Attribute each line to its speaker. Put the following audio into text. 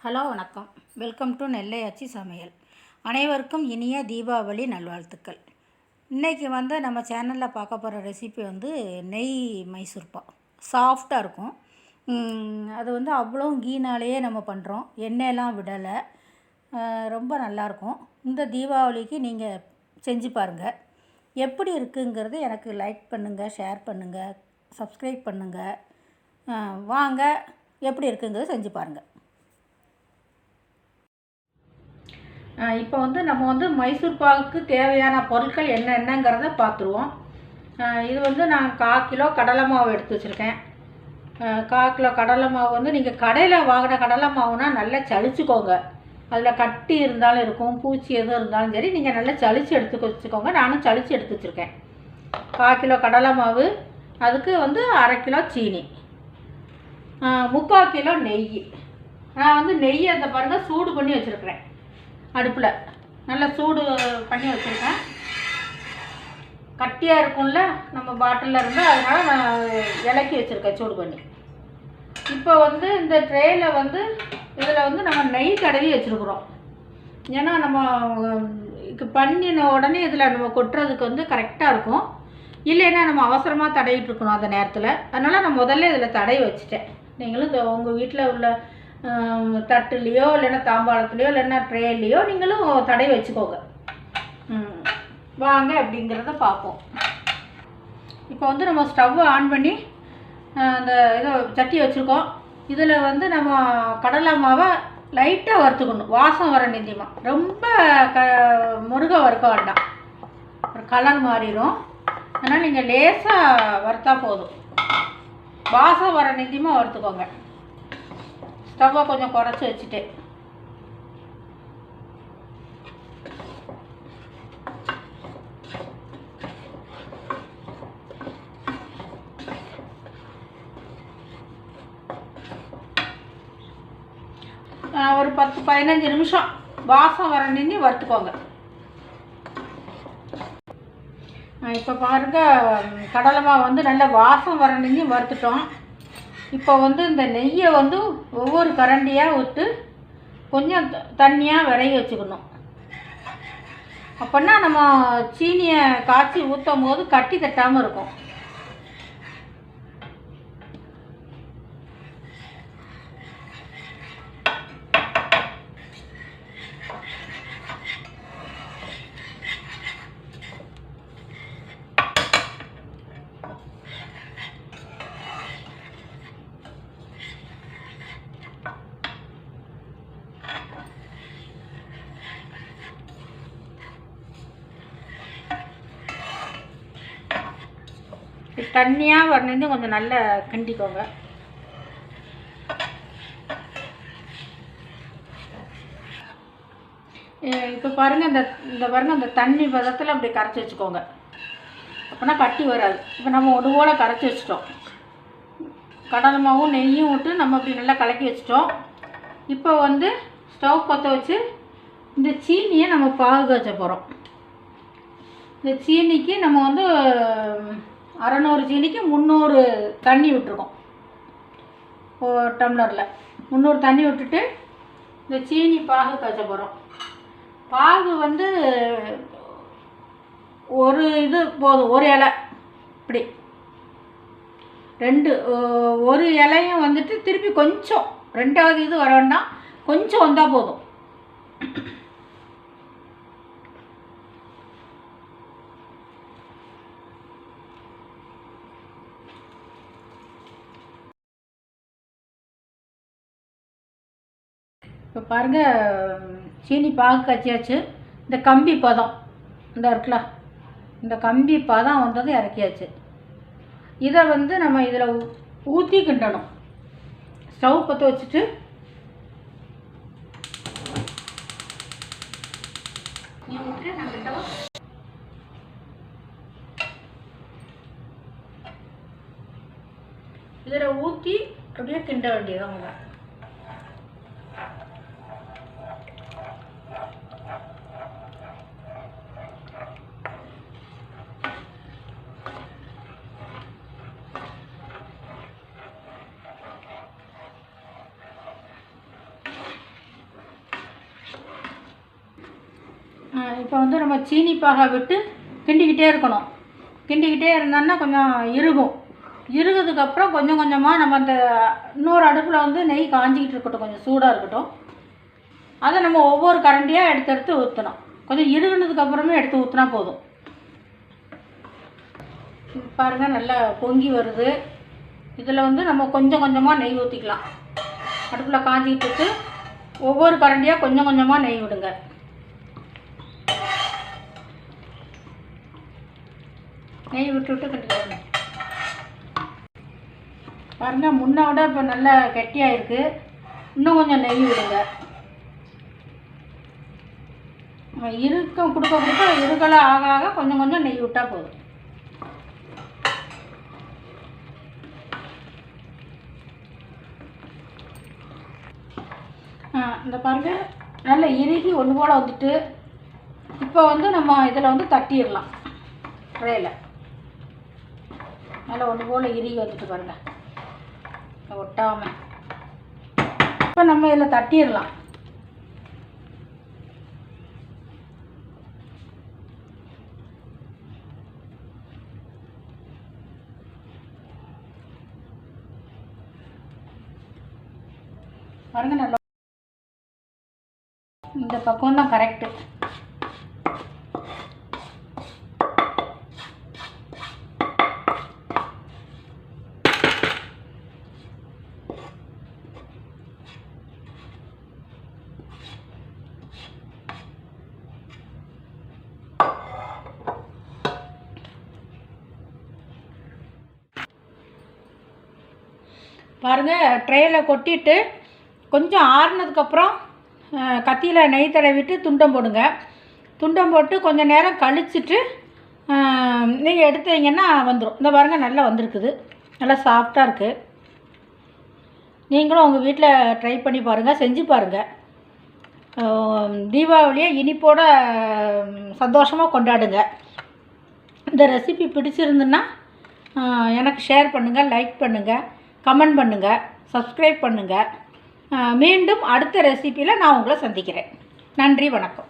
Speaker 1: Hello வணக்கம். Welcome to நெல்லை சமையல். அனைவருக்கும் இனிய தீபாவளி நல்வாழ்த்துக்கள். இன்றைக்கி நம்ம சேனலில் பார்க்க போகிற ரெசிபி நெய் மைசூர் பாக். சாஃப்டாக இருக்கும். அது அவ்வளோ கீனாலேயே நம்ம பண்ணுறோம், எண்ணெயெல்லாம் விடலை. ரொம்ப நல்லாயிருக்கும். இந்த தீபாவளிக்கு நீங்கள் செஞ்சு பாருங்கள். எப்படி இருக்குங்கிறது எனக்கு லைக் பண்ணுங்கள், ஷேர் பண்ணுங்கள், சப்ஸ்கிரைப் பண்ணுங்கள். வாங்க எப்படி இருக்குங்கிறது செஞ்சு பாருங்கள். இப்போ நம்ம மைசூர் பாகுக்கு தேவையான பொருட்கள் என்னென்னங்கிறத பார்த்துருவோம். இது நான் 1/4 கிலோ கடலை மாவு எடுத்து வச்சுருக்கேன். 1/4 கிலோ கடலை மாவு நீங்கள் கடையில் வாங்கின கடலை மாவுனா நல்லா சளிச்சுக்கோங்க. அதில் கட்டி இருந்தாலும் இருக்கும், பூச்சி எதுவும் இருந்தாலும் சரி, நீங்கள் நல்லா சளிச்சு எடுத்து வச்சுக்கோங்க. நானும் சளிச்சு எடுத்து வச்சுருக்கேன். 1/4 கிலோ கடலை மாவு, அதுக்கு 1/2 கிலோ சீனி, 3/4 கிலோ நெய். நான் நெய்யை அந்த பாருங்கள் சூடு பண்ணி வச்சுருக்கிறேன். அடுப்பில் நல்லா சூடு பண்ணி வச்சுருக்கேன். கட்டியாக இருக்கும்ல நம்ம பாட்டிலில் இருந்து, அதனால் நான் இலக்கி வச்சுருக்கேன் சூடு பண்ணி. இப்போ இந்த ட்ரேயில் இதில் நம்ம நெய் தடவி வச்சுருக்குறோம். ஏன்னா நம்ம பண்ணின உடனே இதில் நம்ம கொட்டுறதுக்கு கரெக்டாக இருக்கும். இல்லைன்னா நம்ம அவசரமாக தடவிட்டு இருக்கணும் அந்த நேரத்தில். அதனால் நான் முதல்ல இதில் தடவி வச்சுட்டேன். நீங்களும் உங்கள் வீட்டில் உள்ள தட்டுலேயோ இல்லைன்னா தாம்பாளத்துலேயோ இல்லைன்னா ட்ரேலையோ நீங்களும் தடவி வச்சுக்கோங்க. வாங்க அப்படிங்கிறத பார்ப்போம். இப்போ நம்ம ஸ்டவ்வை ஆன் பண்ணி அந்த சட்டி வச்சுருக்கோம். இதில் நம்ம கடலை மாவை லைட்டாக வறுத்துக்கணும், வாசம் வர நிந்தியமாக. ரொம்ப முருக வறுக்க வேண்டாம், ஒரு கலர் மாறிடும். அதனால் நீங்கள் லேசாக வறுத்தா போதும். வாசம் வர நிந்தியமாக வறுத்துக்கோங்க. ஸ்டவ்வை கொஞ்சம் குறைச்சி வச்சுட்டேன். ஒரு 10-15 நிமிஷம் வாசம் வர நின்று வறுத்துக்கோங்க. இப்போ பாருங்கள், கடலை மாவு நல்லா வாசம் வர நின்று வறுத்துட்டோம். இப்போ இந்த நெய்யை ஒவ்வொரு கரண்டியாக விட்டு கொஞ்சம் தண்ணியாக விரைய வச்சுக்கணும். அப்போன்னா நம்ம சீனியை காய்ச்சி ஊற்றும் போது கட்டி தட்டாமல் இருக்கும். தண்ணியாக வரணும், கொஞ்சம் நல்லா கிண்டிக்கோங்க. இப்போ பாருங்கள், இந்த பாருங்கள், அந்த தண்ணி பதத்தில் அப்படி கரைச்சி வச்சுக்கோங்க. அப்போனா கட்டி வராது. இப்போ நம்ம ஒன்று போல் கரைச்சி வச்சிட்டோம். கடலை மாவும் நெய்யும் விட்டு நம்ம அப்படி நல்லா கலக்கி வச்சிட்டோம். இப்போ ஸ்டவ் பற்ற வச்சு இந்த சீனியை நம்ம பாகு காய்ச்ச போகிறோம். இந்த சீனிக்கு நம்ம 600 சீனிக்கு 300 தண்ணி விட்டுருக்கோம். ஒரு டம்ளரில் 300 தண்ணி விட்டுட்டு இந்த சீனி பாகு காய்ச்ச போகிறோம். பாகு ஒரு இது போதும், ஒரு இலை. இப்படி ஒரு இலையும் திருப்பி கொஞ்சம் 2வது இது வர வேண்டாம், கொஞ்சம் வந்தால் போதும். இப்போ பாருங்கள், சீனி பாகு காய்ச்சியாச்சு. இந்த கம்பி பதம் இந்த இருக்குல்ல, இந்த கம்பி பதம் வந்ததும் இறக்கியாச்சு. இதை நம்ம இதில் ஊற்றி கிண்டணும். ஸ்டவ் பற்ற வச்சுட்டு இதில் ஊற்றி அப்படியே கிண்ட வேண்டியதுங்க. இப்போ வந்து நம்ம சீனி பாகை விட்டு கிண்டிக்கிட்டே இருக்கணும். கிண்டிக்கிட்டே இருந்தோன்னா கொஞ்சம் இறுகும். இறுகிறதுக்கப்புறம் கொஞ்சம் கொஞ்சமாக நம்ம அந்த இன்னொரு அடுப்பில் வந்து நெய் காஞ்சிக்கிட்டு இருக்கட்டும், கொஞ்சம் சூடாக இருக்கட்டும். அதை நம்ம ஒவ்வொரு கரண்டியாக எடுத்து எடுத்து ஊற்றணும். கொஞ்சம் இறுகுனதுக்கப்புறமே எடுத்து ஊற்றினா போதும். பாருங்கள், நல்லா பொங்கி வருது. இதில் வந்து நம்ம கொஞ்சம் கொஞ்சமாக நெய் ஊற்றிக்கலாம். அடுப்பில் காஞ்சிக்கிட்டு இருக்கு. ஒவ்வொரு கரண்டியாக கொஞ்சம் கொஞ்சமாக நெய் விடுங்க. நெய் விட்டு விட்டு கிண்டிக்கணும். பாருங்கள், முன்னை விட இப்போ நல்லா கெட்டியாக இருக்குது. இன்னும் கொஞ்சம் நெய் விடுங்க. இறுக்கம் கொடுக்க கொடுக்க இறுகலாக ஆக ஆக கொஞ்சம் கொஞ்சம் நெய் விட்டால் போதும். இந்த பாருங்கள், நல்லா இறுகி ஒன்று போல் வந்துட்டு இப்போ வந்து நம்ம இதில் வந்து தட்டிடலாம். ட்ரேயில் நல்லா ஒன்று போல் இறுகி வந்துட்டு பாருங்கள், ஒட்டாமல். இப்போ நம்ம இதில் தட்டிடலாம். பாருங்கள், நல்லா இந்த பக்கம் தான் கரெக்டு. பாருங்கள், ட்ரேயில் கொட்டிட்டு கொஞ்சம் ஆறுனதுக்கப்புறம் கத்தியில் நெய் தடவிட்டு துண்டம் போடுங்க. துண்டம் போட்டு கொஞ்சம் நேரம் கழிச்சிட்டு நீங்கள் எடுத்தீங்கன்னா வந்துடும். இந்த பாருங்கள், நல்லா வந்திருக்குது. நல்லா சாஃப்டாக இருக்குது. நீங்களும் உங்கள் வீட்டில் ட்ரை பண்ணி பாருங்கள், செஞ்சு பாருங்கள். தீபாவளியை இனிப்போட சந்தோஷமாக கொண்டாடுங்க. இந்த ரெசிபி பிடிச்சிருந்துன்னா எனக்கு ஷேர் பண்ணுங்கள், லைக் பண்ணுங்கள், கமெண்ட் பண்ணுங்கள், சப்ஸ்கிரைப் பண்ணுங்கள். மீண்டும் அடுத்த ரெசிபியில் நான் உங்களை சந்திக்கிறேன். நன்றி, வணக்கம்.